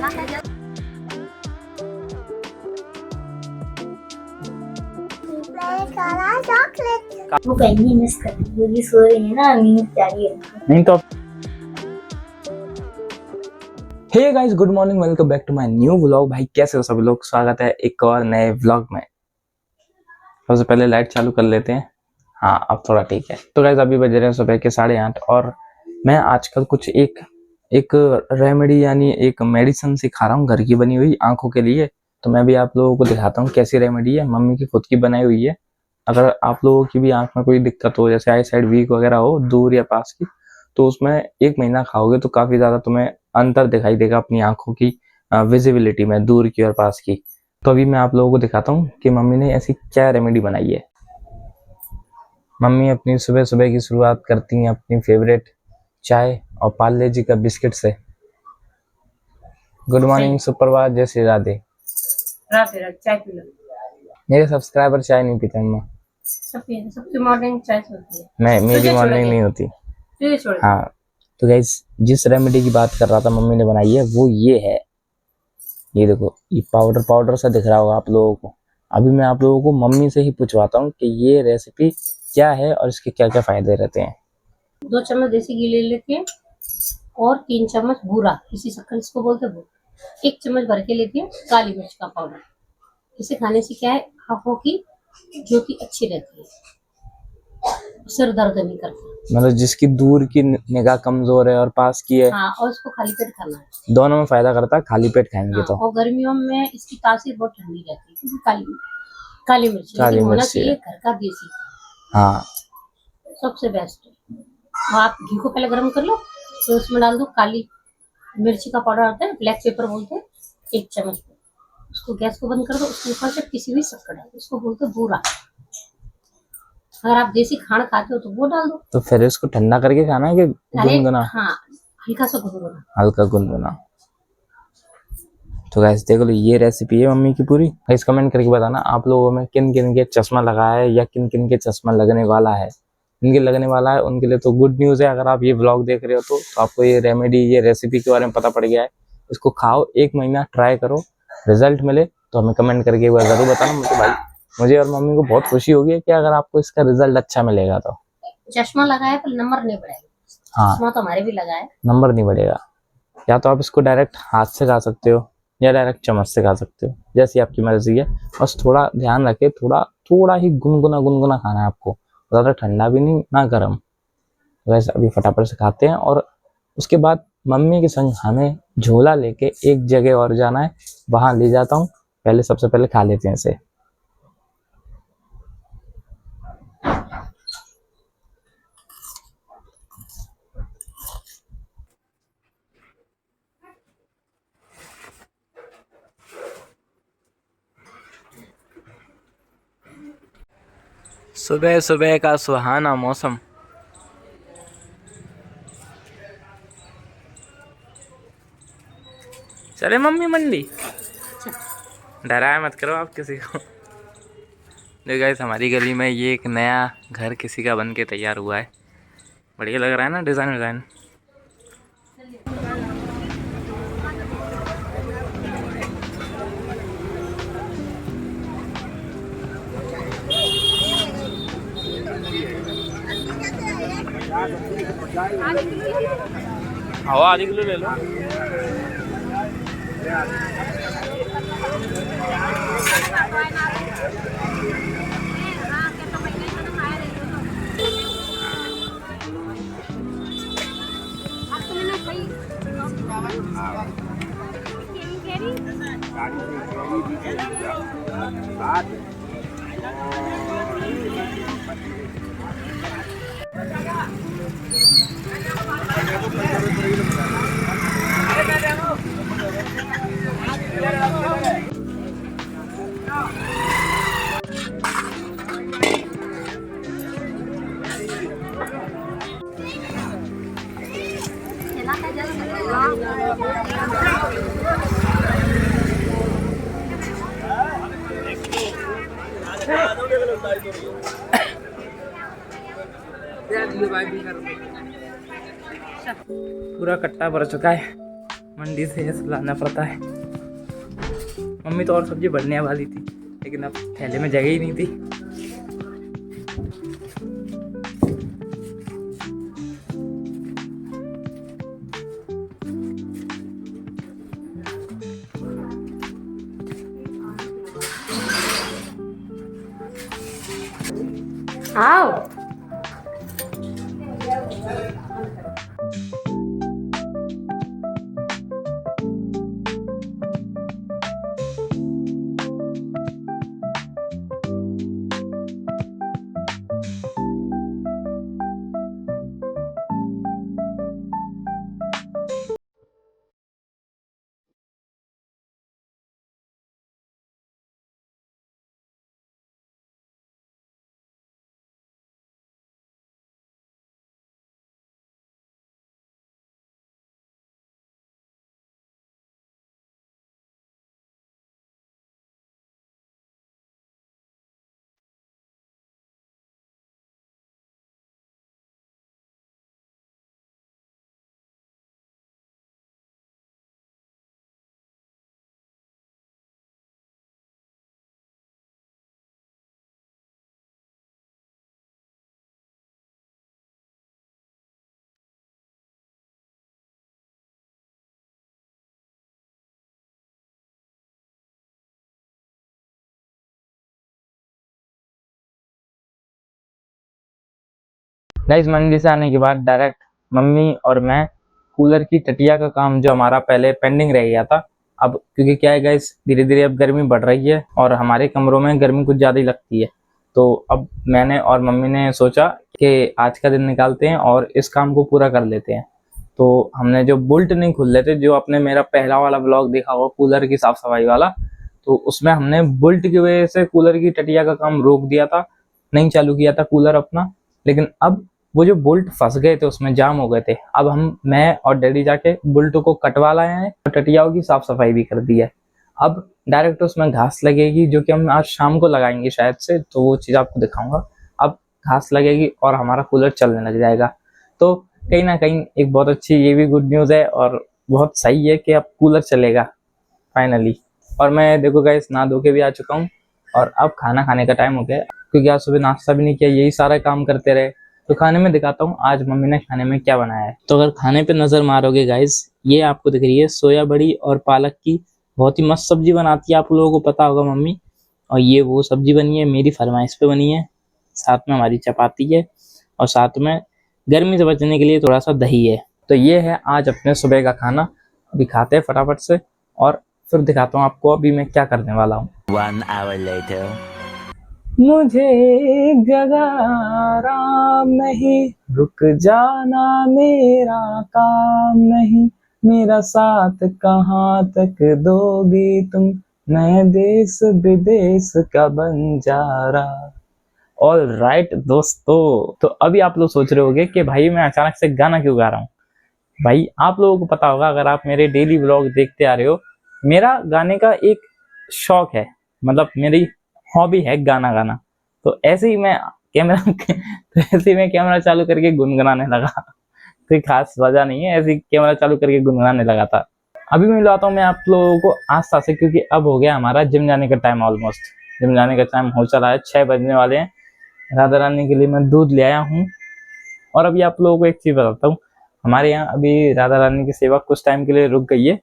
वो कहीं मिस कर क्योंकि सो रही है ना, नींद चाहिए नहीं तो। Hey guys, good morning, welcome back to my new vlog. भाई कैसे हो सभी लोग, स्वागत है एक और नए व्लॉग में। सबसे पहले लाइट चालू कर लेते हैं। हाँ अब थोड़ा ठीक है। तो गाइस अभी बज रहे हैं सुबह के 8:30 और मैं आजकल कुछ एक रेमेडी यानी एक मेडिसिन सिखा रहा हूँ घर की बनी हुई आंखों के लिए। तो मैं भी आप लोगों को दिखाता हूँ कैसी रेमेडी है, मम्मी की खुद की बनाई हुई है। अगर आप लोगों की भी आंख में कोई दिक्कत हो, जैसे आई साइड वीक वगैरह हो दूर या पास की, तो उसमें 1 महीना खाओगे तो काफी ज्यादा तुम्हें अंतर दिखाई देगा अपनी आंखों की विजिबिलिटी में, दूर की और पास की। तो अभी मैं आप लोगों को दिखाता हूँ कि मम्मी ने ऐसी क्या रेमेडी बनाई है। मम्मी अपनी सुबह सुबह की शुरुआत करती हैं अपनी फेवरेट चाय और पार्ले जी का बिस्किट से। गुड मॉर्निंग, सुप्रभात, जय श्री राधे। राधे चाय पी लो। मेरे सब्सक्राइबर चाय नहीं पीते मम्मा। सबकी मॉर्निंग चाय होती है। नहीं, मेरी मॉर्निंग नहीं होती। हाँ तो गाइस, जिस रेमेडी की बात कर रहा था मम्मी ने बनाई है वो ये है। ये देखो, ये पाउडर सा दिख रहा होगा आप लोगों को। अभी मैं आप लोगों को मम्मी से ही पूछवाता हूँ कि ये रेसिपी क्या है और इसके क्या क्या फायदे रहते हैं। 2 चम्मच देसी घी ले लेते हैं और 3 चम्मच भूरा, इसी शक्कर इसको बोलते हैं भूरा। 1 चम्मच भर के लेते हैं काली मिर्च का पाउडर। इसे खाने से क्या है, आंखों की ज्योति अच्छी रहती है, सिर दर्द नहीं करता। मतलब जिसकी दूर की निगाह कमजोर है और पास की है, हाँ, और इसको खाली पेट खाना है। दोनों में फायदा करता है, खाली पेट खाएंगे। हाँ, तो और गर्मियों में इसकी तासीर बहुत ठंडी रहती है क्योंकि काली मिर्च होना चाहिए घर का देसी। हाँ सबसे बेस्ट है। आप घी को पहले गर्म कर लो, तो उसमें डाल दो काली मिर्ची का पाउडर आता है, ब्लैक पेपर बोलते हैं, 1 चम्मच। उसको गैस को बंद कर दो, उसके ऊपर से किसी भी शक्कर डाल दो, उसको बोलते हैं बूरा। अगर आप देसी खाना खाते हो तो वो डाल दो। तो फिर इसको ठंडा करके खाना है कि गुनगुना? हाँ, हल्का सा गुनगुना, हल्का गुनगुना। तो गाइस देख लो, ये रेसिपी है मम्मी की पूरी। गाइस कमेंट करके बताना आप लोगों में किन किन के चश्मा लगा है या किन किन के चश्मा लगने वाला है। इनके लगने वाला है उनके लिए तो गुड न्यूज है। अगर आप ये व्लॉग देख रहे हो तो आपको ये रेमेडी, ये रेसिपी के बारे में पता पड़ गया है। इसको खाओ, 1 महीना ट्राई करो, रिजल्ट मिले तो हमें कमेंट करके एक बार जरूर बताना। मुझे और मम्मी को बहुत खुशी होगी कि अगर आपको इसका रिजल्ट अच्छा मिलेगा। तो चश्मा लगाया पर नंबर नहीं बढ़ेगा। हाँ, चश्मा तो हमारे भी लगा है, नंबर नहीं बढ़ेगा। या तो आप इसको डायरेक्ट हाथ से खा सकते हो या डायरेक्ट चम्मच से खा सकते हो, जैसी आपकी मर्जी है। बस थोड़ा ध्यान रखे, थोड़ा ही गुनगुना खाना है आपको, ज्यादा ठंडा भी नहीं ना गर्म। वैसे अभी फटाफट से खाते हैं और उसके बाद मम्मी के संग हमें झोला लेके एक जगह और जाना है, वहां ले जाता हूँ। पहले सबसे पहले खा लेते हैं इसे। सुबह सुबह का सुहाना मौसम। चले मम्मी मंडी, डराया मत करो आप किसी को। देखो गाइस, हमारी गली में ये एक नया घर किसी का बन के तैयार हुआ है। बढ़िया लग रहा है ना डिज़ाइन। हवा आधी किलो ले लो। पूरा कट्टा भर चुका है मंडी से ऐसे लाना पड़ता है। मम्मी तो और सब्जी बढ़ने वाली थी, लेकिन अब थैले में जगह ही नहीं थी। आओ गाइस मंडी से आने के बाद डायरेक्ट मम्मी और मैं कूलर की टटिया का काम जो हमारा पहले पेंडिंग रह गया था, अब क्योंकि क्या है गाइस, धीरे धीरे अब गर्मी बढ़ रही है और हमारे कमरों में गर्मी कुछ ज़्यादा ही लगती है। तो अब मैंने और मम्मी ने सोचा कि आज का दिन निकालते हैं और इस काम को पूरा कर लेते हैं। तो हमने जो बोल्ट नहीं खुल रहे थे, जो आपने मेरा पहला वाला ब्लॉग देखा होगा कूलर की साफ सफाई वाला, तो उसमें हमने बोल्ट की वजह से कूलर की टटिया का काम रोक दिया था, नहीं चालू किया था कूलर अपना। लेकिन अब वो जो बोल्ट फंस गए थे, उसमें जाम हो गए थे। अब मैं और डैडी जाके बोल्टों को कटवा लाए हैं और टटियाओं की साफ सफाई भी कर दी है। अब डायरेक्ट उसमें घास लगेगी, जो कि हम आज शाम को लगाएंगे शायद से, तो वो चीज़ आपको दिखाऊंगा। अब घास लगेगी और हमारा कूलर चलने लग जाएगा। तो कहीं ना कहीं एक बहुत अच्छी ये भी गुड न्यूज़ है और बहुत सही है कि अब कूलर चलेगा फाइनली। और मैं देखो गाइस नहा धो के भी आ चुका हूँ और अब खाना खाने का टाइम हो गया, क्योंकि आज सुबह नाश्ता भी नहीं किया, यही सारा काम करते रहे। तो खाने में दिखाता हूँ आज मम्मी ने खाने में क्या बनाया है। तो अगर खाने पे नजर मारोगे गाइस, ये आपको दिख रही है सोया बड़ी और पालक की बहुत ही मस्त सब्जी बनाती है, आप लोगों को पता होगा मम्मी। और ये वो सब्जी बनी है, मेरी फरमाइश पे बनी है। साथ में हमारी चपाती है और साथ में गर्मी से बचने के लिए थोड़ा सा दही है। तो ये है आज अपने सुबह का खाना। अभी खाते हैं फटाफट से और फिर दिखाता हूँ आपको अभी मैं क्या करने वाला हूँ। 1 hour later. मुझे एक जगह आराम नहीं, रुक जाना मेरा काम नहीं, मेरा साथ कहाँ तक दोगी तुम, मैं देश विदेश का बंजारा। ऑल राइट दोस्तों, तो अभी आप लोग सोच रहे होंगे कि भाई मैं अचानक से गाना क्यों गा रहा हूँ। भाई आप लोगों को पता होगा, अगर आप मेरे डेली व्लॉग देखते आ रहे हो, मेरा गाने का एक शौक है, मतलब मेरी हॉबी है गाना गाना। तो ऐसे ही मैं कैमरा चालू करके गुनगुनाने लगा। कोई खास वजह नहीं है, ऐसे ही कैमरा चालू करके गुनगुनाने लगा था। अभी मैं मिलाता हूँ मैं आप लोगों को आस्था से, क्योंकि अब हो गया हमारा जिम जाने का टाइम। ऑलमोस्ट जिम जाने का टाइम हो चला है, 6 बजने वाले हैं। राधा रानी के लिए मैं दूध ले आया हूँ। और अभी आप लोगों को एक चीज बताता हूँ, हमारे यहाँ अभी राधा रानी की सेवा कुछ टाइम के लिए रुक गई है।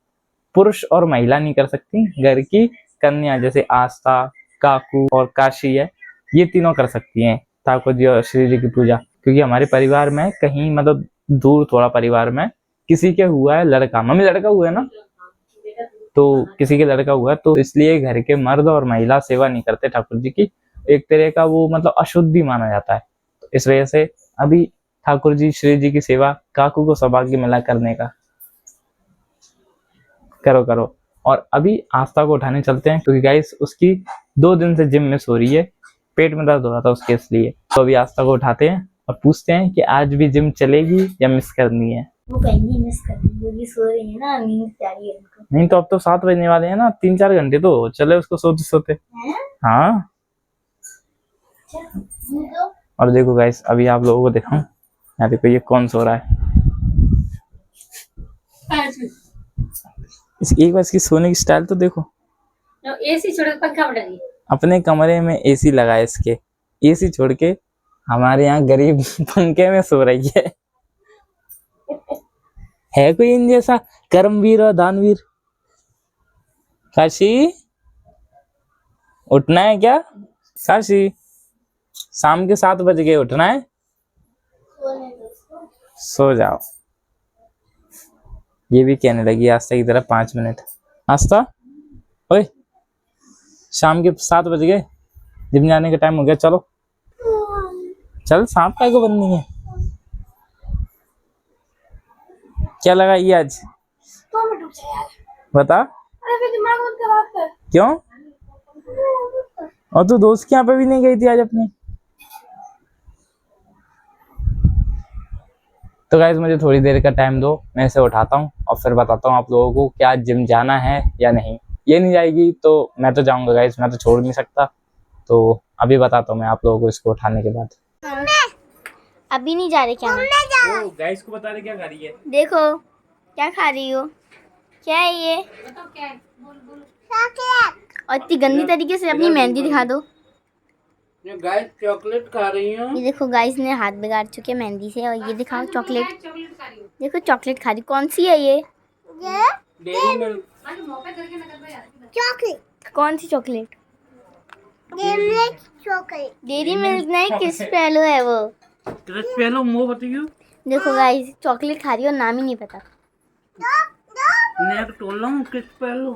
पुरुष और महिला नहीं कर सकती, घर की कन्या जैसे आस्था, काकू और काशी है, ये तीनों कर सकती हैं ठाकुर जी और श्री जी की पूजा। क्योंकि हमारे परिवार में कहीं मतलब दूर थोड़ा परिवार में किसी के हुआ है लड़का, मम्मी लड़का हुआ है ना, तो किसी के लड़का हुआ है, तो इसलिए घर के मर्द और महिला सेवा नहीं करते ठाकुर जी की। एक तरह का वो मतलब अशुद्धि माना जाता है। तो इस वजह से अभी ठाकुर जी श्री जी की सेवा काकू को सौभाग्य मिला करने का। करो करो। और अभी आस्था को उठाने चलते हैं, क्योंकि गाइस उसकी 2 दिन से जिम मिस हो रही है, पेट में दर्द हो रहा था उसके, इसलिए। तो अभी आस्था को उठाते हैं और पूछते हैं कि आज भी जिम चलेगी या मिस करनी है। वो कहीं मिस कर रही है, क्योंकि सो रही है ना, नींद प्यारी है उनको। नहीं तो अब तो 7 बजने वाले हैं ना, 3-4 घंटे तो चले उसको सोते सोते। हाँ। और देखो गाइस अभी आप लोगों को दिखाऊं, यहाँ देखो ये कौन सो रहा है। एक बार इसकी सोने की स्टाइल तो देखो। एसी छोड़ के पंखा बढ़ा दिए। अपने कमरे में एसी लगा है इसके, एसी छोड़ के हमारे यहाँ गरीब पंखे में सो रही है कोई इन जैसा कर्मवीर और दानवीर? काशी उठना है क्या? काशी शाम के 7 बज गए, उठना है? सो जाओ। ये भी कहने लगी आस्था की तरह 5 मिनट। आस्था ओए, शाम के 7 बज गए, जिम जाने का टाइम हो गया, चलो चल। सांप काय को बननी है? क्या लगा ये आज? बता। अरे दिमाग मत खराब कर। क्यों? और तू दोस्त के यहाँ पे भी नहीं गई थी आज अपनी? तो गाइस मुझे थोड़ी देर का टाइम दो, मैं इसे उठाता हूँ और फिर बताता हूँ आप लोगों को क्या जिम जाना है या नहीं। ये नहीं जाएगी तो मैं तो जाऊंगा गाइस, मैं तो छोड़ नहीं सकता। तो अभी बताता हूँ मैं आप लोगों को इसको उठाने के बाद। अभी नहीं जा रहे क्या? ओ गाइस को बता दे क्या खा रही है। देखो क्या खा रही हो, क्या है ये? बताओ क्या है? बोल बोल। और इतनी गंदी तरीके से अपनी मेहंदी दिखा दो। ये गाइस चॉकलेट खा रही हूँ। ये देखो गाइस ने हाथ बिगाड़ चुके हैं मेहंदी से। और ये दिखाओ चॉकलेट, चॉकलेट खा रही हो? देखो चॉकलेट खा रही। कौन सी है ये? Dairy milk. आज मौके करके नकल भाई आती है। चॉकलेट। कौन सी चॉकलेट? डेयरी मिल्क नहीं, किस पेलो है वो? किस पेलो मुंह बताइयो। देखो गाइस चॉकलेट खा रही हो, नाम ही नहीं पता। नेक तोड़ लूं किस पेलो।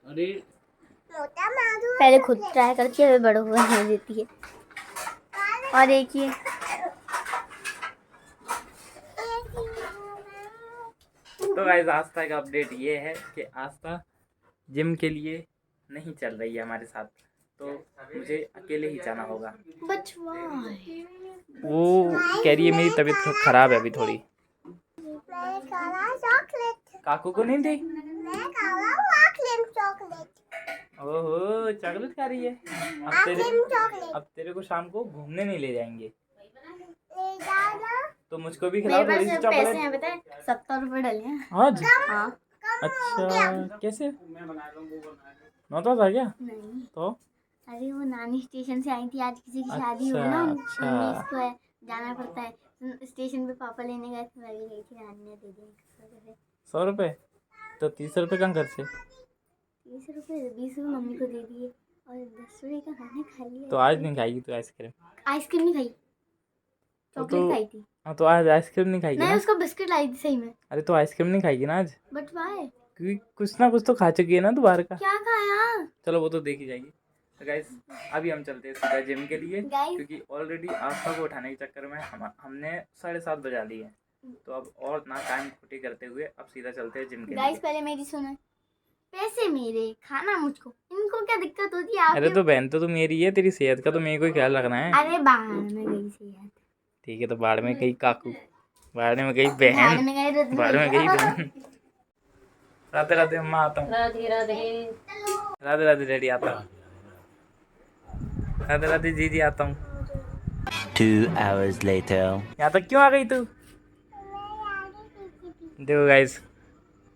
अरे पहले खुद ट्राई करती है, बड़ों को नहीं देती है। और देखिए तो गाइस आस्था का अपडेट ये है कि आस्था जिम के लिए नहीं चल रही है हमारे साथ, तो मुझे अकेले ही जाना होगा। वो कह रही है मेरी तबीयत खराब है अभी थोड़ी। काकू को नहीं दी? ओहो चॉकलेट खा रही है। अब तेरे को शाम को घूमने नहीं ले जाएंगे, तो मुझको भी खिलाओ थोड़ी सी चॉकलेट। पैसे हैं पता है, 70 रुपए डले हैं आज? हाँ। अच्छा कैसे? नौता था क्या? नहीं तो अरे वो नानी स्टेशन से आई थी, आज किसी की शादी हुई ना, अच्छा। मम्मी इसको है जाना पड़ता है स्टेशन पे। पापा लेने गए थे, मैं भी गई थी, नानी ने दे दिए 100 रुपए। तो 30 रुपए कहाँ घर से? 30 रुपए 20 रुपए मम्मी को दे दिए और 10 रुपए का खाना खा लिया। तो आज नहीं खाएगी तू आइसक्रीम? आइसक्रीम नहीं खाई, चॉकलेट खाई थी। हाँ तो आज आइसक्रीम नहीं खाएगी नहीं ना? उसको बिस्किट लाई थी सही में। अरे तो आइसक्रीम नहीं खाएगी ना आज? But why? क्योंकि कुछ ना कुछ तो खा चुकी है ना तू बाहर का। क्या खाया? चलो वो तो देखी जाएगी। तो गाइस अभी हम चलते हैं सीधा जिम के लिए, Guys- क्योंकि ऑलरेडी आस्था को उठाने के चक्कर में हमने 7:30 बजा ली है। तो अब और ना टाइम खोटी करते हुए अब सीधा चलते हैं जिम के गाइस लिए। पहले मेरी सुनो, पैसे मेरे, खाना मुझको, इनको क्या दिक्कत होती है? अरे तो बहन तो तू मेरी है, तेरी सेहत का तो मेरे को ही ख्याल रखना है। अरे बाहर में गई सी ठीक है तो बाढ़ में गई काकू, बाढ़ में गई बाहर बहन, में गए तो बाढ़ में गई बहन। राधे राधे अम्मा, आता हूँ। राधे राधे। राधे राधे डैडी, आता हूँ। राधे राधे जी आता हूँ। 2 hours later. यहाँ तक क्यों आ गई तू? देखो गाइस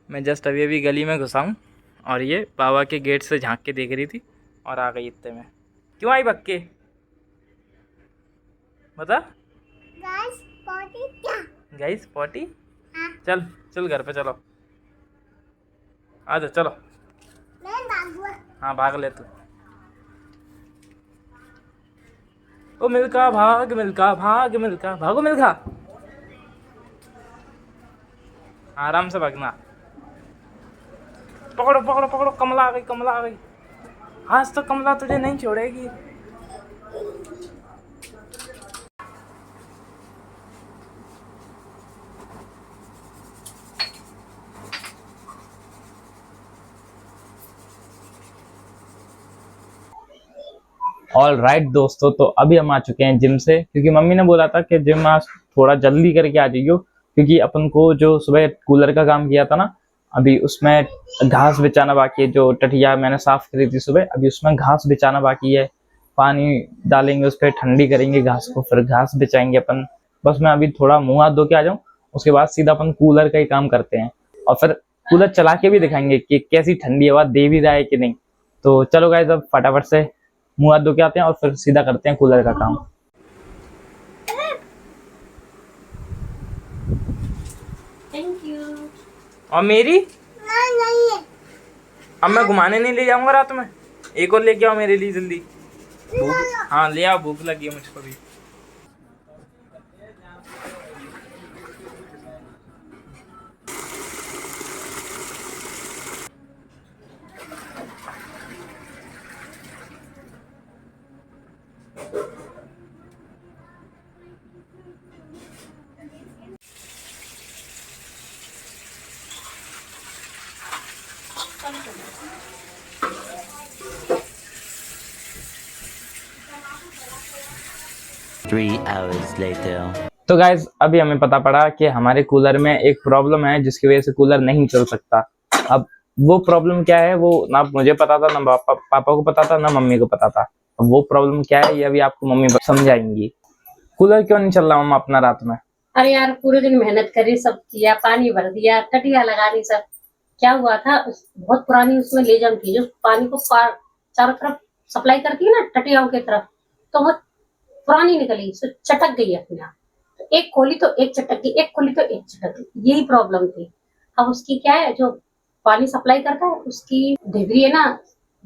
मैं जस्ट अभी अभी गली में घुसा हूँ और ये बाबा के गेट से झांक के देख रही थी और आ गई इतने में। क्यों आई बक्के? बता। Guys potty? चल चल घर पे चलो, आ जा चलो। हाँ भाग ले तू। ओ मिल्का भाग, मिल्का भाग, मिल्का भागो, मिल्का आराम से भागना। पकड़ो पकड़ो पकड़ो, कमला आ गई, कमला आ गई। आज तो कमला तुझे नहीं छोड़ेगी। ऑल राइट दोस्तों, तो अभी हम आ चुके हैं जिम से, क्योंकि मम्मी ने बोला था कि जिम आज थोड़ा जल्दी करके आ जाइयो, क्योंकि अपन को जो सुबह कूलर का काम किया था ना, अभी उसमें घास बिछाना बाकी है। जो टटिया मैंने साफ करी थी सुबह, अभी उसमें घास बिछाना बाकी है। पानी डालेंगे उस पर, ठंडी करेंगे घास को, फिर घास बिछाएंगे अपन। बस मैं अभी थोड़ा मुँह हाथ धो के आ जाऊँ, उसके बाद सीधा अपन कूलर का ही काम करते हैं। और फिर कूलर चला के भी दिखाएंगे कि कैसी ठंडी हवा दे भी रहा है कि नहीं। तो चलो गाइस अब फटाफट से मुंह हाथ धो के आते हैं और फिर सीधा करते हैं कूलर का काम। Thank you. और मेरी अब मैं घुमाने नहीं ले जाऊंगा रात में, एक और लेके आओ मेरे लिए जल्दी। हाँ ले आओ, भूख लगी है मुझको भी। Three hours later. तो गाइज अभी हमें पता पड़ा कि हमारे कूलर में एक प्रॉब्लम है जिसकी वजह से कूलर नहीं चल सकता। अब वो प्रॉब्लम क्या है वो ना मुझे पता था, ना पापा को पता था, ना मम्मी को पता था। अब वो प्रॉब्लम क्या है ये अभी आपको मम्मी समझाएंगी। कूलर क्यों नहीं चल रहा मम्मा अपना रात में? अरे यार पूरे दिन मेहनत करी, सब किया, पानी भर दिया, टटिया लगा दी, सब क्या हुआ था, बहुत पुरानी उसमें लेजम थी जो पानी को चारों तरफ सप्लाई करती है ना टटियाओं की तरफ, तो वो पुरानी निकली, चटक गई अपने आप। तो एक खोली तो एक चटक गई, एक खोली तो एक चटक गई, यही प्रॉब्लम थी। अब उसकी क्या है, जो पानी सप्लाई करता है उसकी डिग्री है ना,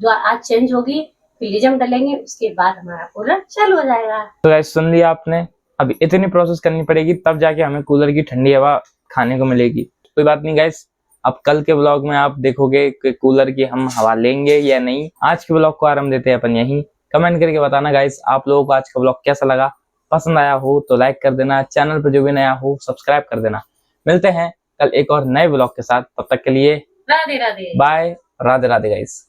जो आज चेंज होगी, फिर लेजम डालेंगे, उसके बाद हमारा कूलर चालू हो जाएगा। तो गाइस सुन लिया आपने, अब इतनी प्रोसेस करनी पड़ेगी तब जाके हमें कूलर की ठंडी हवा खाने को मिलेगी। कोई बात नहीं गाइस, अब कल के व्लॉग में आप देखोगे कि कूलर की हम हवा लेंगे या नहीं। आज के व्लॉग को आराम देते हैं अपन यहीं। कमेंट करके बताना गाइस आप लोगों को आज का व्लॉग कैसा लगा। पसंद आया हो तो लाइक कर देना, चैनल पर जो भी नया हो सब्सक्राइब कर देना। मिलते हैं कल एक और नए व्लॉग के साथ, तब तक के लिए राधे राधे, बाय, राधे राधे गाइस।